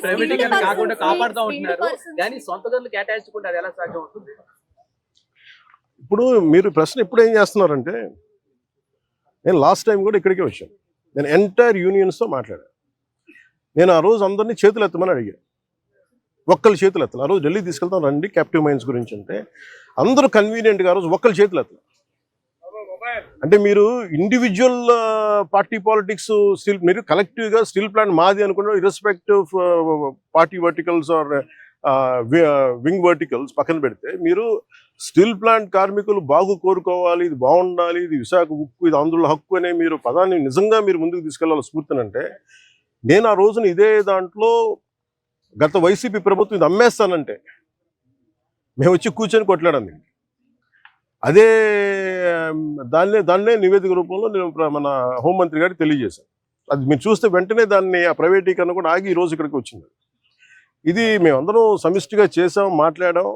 ప్రైవేటీకరణ కాకుండా కాపాడుతూ ఉంటున్నారు కానీ సొంత గదులు కేటాయించుకుంటే అది ఎలా సాధ్యం అవుతుంది? ఇప్పుడు మీరు ప్రశ్న ఇప్పుడు ఏం చేస్తున్నారంటే, నేను లాస్ట్ టైం కూడా ఇక్కడికే వచ్చాను. నేను ఎంటైర్ యూనియన్స్తో మాట్లాడాను. నేను ఆ రోజు అందరినీ చేతులు ఎత్తమని అడిగాను. ఒక్కళ్ళు చేతులు ఎత్తాలి. ఆ రోజు ఢిల్లీ తీసుకెళ్తాం రండి క్యాప్టివ్ మైన్స్ గురించి అంటే అందరూ కన్వీనియంట్గా ఆ రోజు ఒక్కళ్ళు చేతులు ఎత్తాలి. అంటే మీరు ఇండివిజువల్ పార్టీ పాలిటిక్స్ స్టిల్ మీరు కలెక్టివ్గా స్టీల్ ప్లాంట్ మాది అనుకున్న irrespective party verticals or wing verticals పక్కన పెడితే మీరు స్టీల్ ప్లాంట్ కార్మికులు బాగు కోరుకోవాలి, ఇది బాగుండాలి, ఇది విశాఖ ఉక్కు, ఇది ఆంధ్రుల హక్కు అనే మీరు పదాన్ని నిజంగా మీరు ముందుకు తీసుకెళ్లాలి స్ఫూర్తినంటే, నేను ఆ రోజున ఇదే దాంట్లో గత వైసీపీ ప్రభుత్వం ఇది అమ్మేస్తానంటే మేము వచ్చి కూర్చొని కొట్లాడండి. అదే దాన్నే నివేదిక రూపంలో నేను మన హోంమంత్రి గారికి తెలియజేశాను. అది మీరు చూస్తే వెంటనే దాన్ని ఆ ప్రైవేటీకరణ కూడా ఆగి ఈరోజు ఇక్కడికి వచ్చింది. ఇది మేమందరం సమిష్టిగా చేసాం, మాట్లాడాం.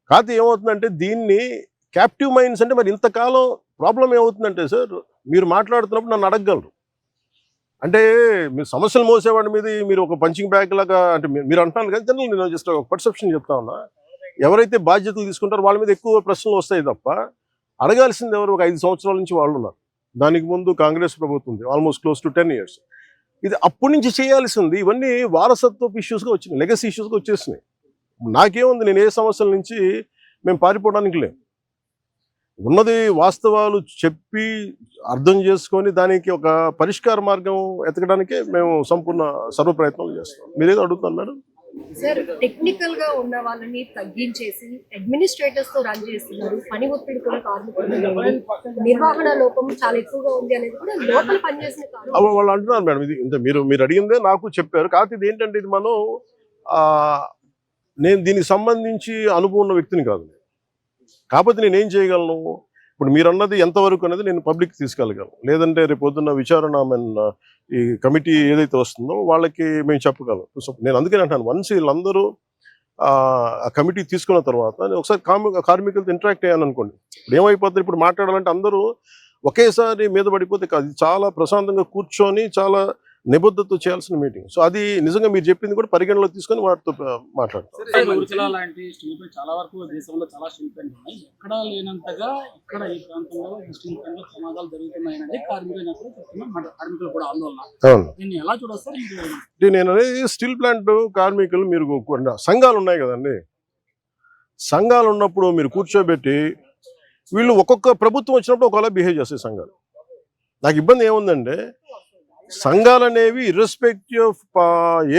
కాకపోతే ఏమవుతుందంటే దీన్ని క్యాప్టివ్ మైన్స్ అంటే మరి ఇంతకాలం ప్రాబ్లం ఏమవుతుందంటే సార్, మీరు మాట్లాడుతున్నప్పుడు నన్ను అడగగలరు. అంటే మీరు సమస్యలు మోసేవాడి మీద మీరు ఒక పంచింగ్ బ్యాగ్ లాగా అంటే మీరు అంటున్నారు కానీ జనరల్ నేను జస్ట్ ఒక పర్సెప్షన్ చెప్తా ఉన్నా. ఎవరైతే బాధ్యతలు తీసుకుంటారో వాళ్ళ మీద ఎక్కువ ప్రశ్నలు వస్తాయి తప్ప అడగాల్సింది ఎవరు? ఒక 5 సంవత్సరాల నుంచి వాళ్ళు ఉన్నారు. దానికి ముందు కాంగ్రెస్ ప్రభుత్వం ఉంది, ఆల్మోస్ట్ క్లోజ్ టు 10 years. ఇది అప్పటి నుంచి చేయాల్సింది. ఇవన్నీ వారసత్వపు ఇష్యూస్గా వచ్చినాయి, లెగసీ ఇష్యూస్గా వచ్చేసినాయి. నాకేముంది, నేను ఏ సమస్యల నుంచి మేము పారిపోవడానికి లేము. ఉన్నది వాస్తవాలు చెప్పి అర్థం చేసుకొని దానికి ఒక పరిష్కార మార్గం ఎతకడానికే మేము సంపూర్ణ సర్వ ప్రయత్నాలు చేస్తాం. మీరేదో అడుగుతాను మేడం. సార్, టెక్నికల్ గా ఉన్న వాళ్ళని తగ్గించేసి అడ్మినిస్ట్రేటర్స్ తో రన్ చేస్తున్నారు. పని ఒత్తిడి కూడా కార్మికులు, నిర్వహణ లోపం చాలా ఎక్కువగా ఉంది అనేది కూడా లోపల పనిచేసిన వాళ్ళు అంటున్నారు మేడం. ఇది ఇంత మీరు అడిగిందే నాకు చెప్పారు. కాకపోతే ఇది ఏంటంటే ఇది మనం నేను దీనికి సంబంధించి అనుభవం ఉన్న వ్యక్తిని కాదు. కాకపోతే నేను ఏం చేయగలను, ఇప్పుడు మీరు అన్నది ఎంతవరకు అనేది నేను పబ్లిక్ తీసుకెళ్ళగలను. లేదంటే రేపు పొద్దున్న విచారణ ఈ కమిటీ ఏదైతే వస్తుందో వాళ్ళకి మేము చెప్పగలం. సో నేను అందుకని అంటాను, వన్స్ వీళ్ళందరూ ఆ కమిటీ తీసుకున్న తర్వాత నేను ఒకసారి కార్మికులతో ఇంటరాక్ట్ అయ్యాను అనుకోండి. ఇప్పుడు ఏమైపోతుంది, ఇప్పుడు మాట్లాడాలంటే అందరూ ఒకేసారి మీద పడిపోతే కాదు. చాలా ప్రశాంతంగా కూర్చొని చాలా నిబద్ధతతో చేయాల్సిన మీటింగ్. సో అది నిజంగా మీరు చెప్పింది కూడా పరిగణలో తీసుకొని వాటితో మాట్లాడతాం. చాలా వరకు దేశంలో చాలా స్టీల్ ప్లాంట్ ఉన్నాయి, ఎక్కడ లేనంతగా ఇక్కడ ఈ ప్రాంతంలో స్టీల్ ప్లాంట్ ప్రమాదాలు జరుగుతున్నాయని కార్మికులు కూడా ఆందోళన. దీన్ని ఎలా చూడొస్తారు? నేను అనేది స్టీల్ ప్లాంట్ కార్మికులు మీరు సంఘాలు ఉన్నాయి కదండి, సంఘాలు ఉన్నప్పుడు మీరు కూర్చోబెట్టి వీళ్ళు ఒక్కొక్క ప్రభుత్వం వచ్చినప్పుడు ఒకలా బిహేవ్ చేస్తాయి సంఘాలు. నాకు ఇబ్బంది ఏముందంటే సంఘాలు అనేవి ఇర్రెస్పెక్టివ్ ఆఫ్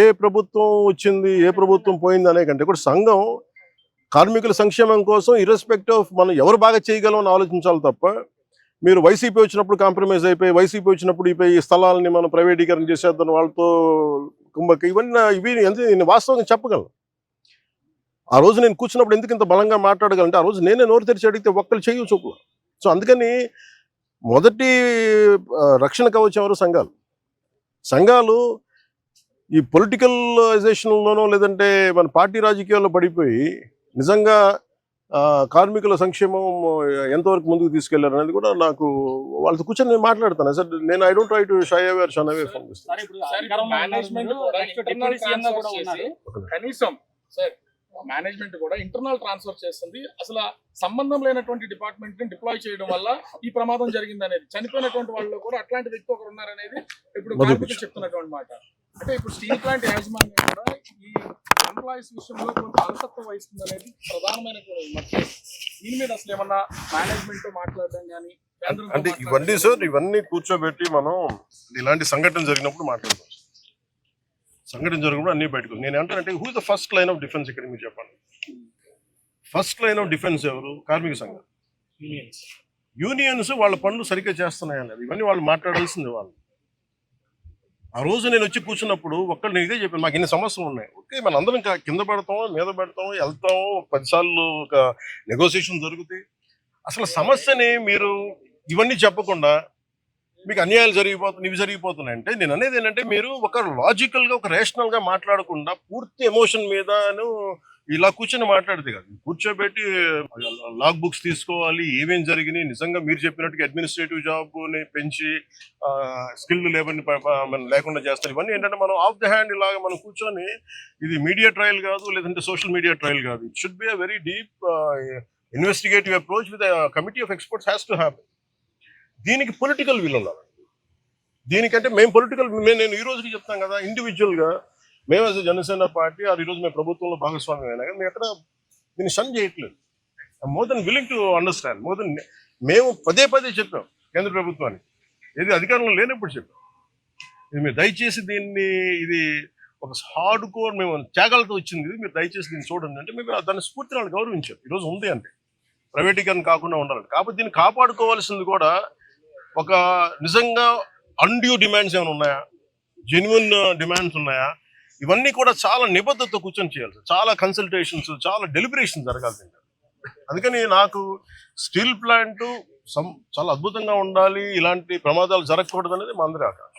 ఏ ప్రభుత్వం వచ్చింది ఏ ప్రభుత్వం పోయింది అనే కంటే కూడా సంఘం కార్మికుల సంక్షేమం కోసం ఇర్రెస్పెక్టివ్ ఆఫ్ మనం ఎవరు బాగా చేయగలం అని ఆలోచించాలి తప్ప మీరు వైసీపీ వచ్చినప్పుడు కాంప్రమైజ్ అయిపోయి, వైసీపీ వచ్చినప్పుడు ఈ స్థలాలని మనం ప్రైవేటీకరణ చేసేద్దాం వాళ్ళతో కుంభకి ఇవి ఎంత నేను వాస్తవంగా చెప్పగలను. ఆ రోజు నేను కూర్చున్నప్పుడు ఎందుకు ఇంత బలంగా మాట్లాడగలంటే ఆ రోజు నేనే నోరు తెరిచి అడిగితే ఒక్కరు చేయు చూపు. సో అందుకని మొదటి రక్షణ కవచం ఎవరు? సంఘాలు ఈ పొలిటికలైజేషన్లోనో లేదంటే మన పార్టీ రాజకీయాల్లో పడిపోయి నిజంగా కార్మికుల సంక్షేమం ఎంతవరకు ముందుకు తీసుకెళ్లారు అనేది కూడా నాకు వాళ్ళతో కూర్చొని నేను మాట్లాడతాను సార్. నేను I don't try to shy away or shun away from this. Management కూడా ఇంటర్నల్ ట్రాన్స్ఫర్ చేస్తుంది. అసలు సంబంధం లేనటువంటి డిపార్ట్మెంట్ ని డిప్లాయ్ చేయడం వల్ల ఈ ప్రమాదం జరిగింది అనేది, చనిపోయినటువంటి వాళ్ళు కూడా అట్లాంటి వ్యక్తి ఒకరు ఉన్నారనేది ఇప్పుడు కార్మికులు చెప్తున్నటువంటి మాట. అంటే ఇప్పుడు స్టీల్ ప్లాంట్ యాజమాన్యం కూడా ఈ ఎంప్లాయీస్ విషయంలో కొంత అలసత్వం వహిస్తుంది అనేది ప్రధానమైనటువంటి. దీని మీద అసలు ఏమన్నా మేనేజ్మెంట్ మాట్లాడడం కానీ అంటే ఇవన్నీ సార్ ఇవన్నీ కూర్చోబెట్టి మనం ఇలాంటి సంఘటన జరిగినప్పుడు మాట్లాడతాం. సంఘటన జరిగినప్పుడు అన్ని బయటకు నేను అంటానంటే who is the first line of defence ఇక్కడ మీరు చెప్పండి. ఫస్ట్ లైన్ ఆఫ్ డిఫెన్స్ ఎవరు? కార్మిక సంఘం, యూనియన్స్ వాళ్ళ పనులు సరిగ్గా చేస్తున్నాయన్నది ఇవన్నీ వాళ్ళు మాట్లాడాల్సింది. వాళ్ళు ఆ రోజు నేను వచ్చి కూర్చున్నప్పుడు ఒక్కళ్ళు నేను ఇదే చెప్పాను, మాకు ఇన్ని సమస్యలు ఉన్నాయి. ఓకే, మన అందరం కింద పెడతాం, మీద పెడతాం, వెళ్తాం, 10 సార్లు ఒక నెగోసియేషన్ జరుగుతాయి. అసలు సమస్యని మీరు ఇవన్నీ చెప్పకుండా మీకు అన్యాయాలు ఇవి జరిగిపోతున్నాయి అంటే నేను అనేది ఏంటంటే మీరు ఒక లాజికల్గా ఒక రేషనల్గా మాట్లాడకుండా పూర్తి ఎమోషన్ మీదను ఇలా కూర్చొని మాట్లాడితే కాదు, కూర్చోబెట్టి లాగ్ బుక్స్ తీసుకోవాలి, ఏమేం జరిగినాయి, నిజంగా మీరు చెప్పినట్టుగా అడ్మినిస్ట్రేటివ్ జాబ్ని పెంచి స్కిల్డ్ లేబర్ని లేకుండా చేస్తారు. ఇవన్నీ ఏంటంటే మనం ఆఫ్ ద హ్యాండ్ ఇలాగ మనం కూర్చొని, ఇది మీడియా ట్రయల్ కాదు, లేదంటే సోషల్ మీడియా ట్రయల్ కాదు. It should be a very deep investigative approach with committee of experts has to happen. దీనికి పొలిటికల్ విల్ ఉండాలి. దీనికంటే మేము పొలిటికల్, నేను ఈ రోజుకి చెప్తాను కదా, ఇండివిజువల్గా మేము యాజ్ జనసేన పార్టీ ఈ రోజు మేము ప్రభుత్వంలో భాగస్వామ్యం అయినా కానీ మేము ఎక్కడ దీన్ని షన్ చేయట్లేదు. More than willing to understand, more than మేము పదే చెప్పాం కేంద్ర ప్రభుత్వానికి, ఏది అధికారంలో లేనప్పుడు చెప్పాం, ఇది మీరు దయచేసి దీన్ని, ఇది ఒక హార్డ్ కోర్ మేము త్యాగాలతో వచ్చింది, ఇది మీరు దయచేసి దీన్ని చూడండి అంటే మేము దాన్ని స్ఫూర్తిని వాళ్ళు గౌరవించాం. ఈరోజు ఉంది అంటే ప్రైవేటీకరణ కాకుండా ఉండాలంటే. కాబట్టి దీన్ని కాపాడుకోవాల్సింది కూడా ఒక నిజంగా అన్డ్యూ డిమాండ్స్ ఏమైనా ఉన్నాయా, జెన్యున్ డిమాండ్స్ ఉన్నాయా, ఇవన్నీ కూడా చాలా నిబద్ధతతో కూర్చొని చేయాలి. చాలా కన్సల్టేషన్స్, చాలా డెలిబరేషన్ జరగాల్సింది. అందుకని నాకు స్టీల్ ప్లాంట్ చాలా అద్భుతంగా ఉండాలి, ఇలాంటి ప్రమాదాలు జరగకూడదు అనేది మా అందరి ఆకాంక్ష.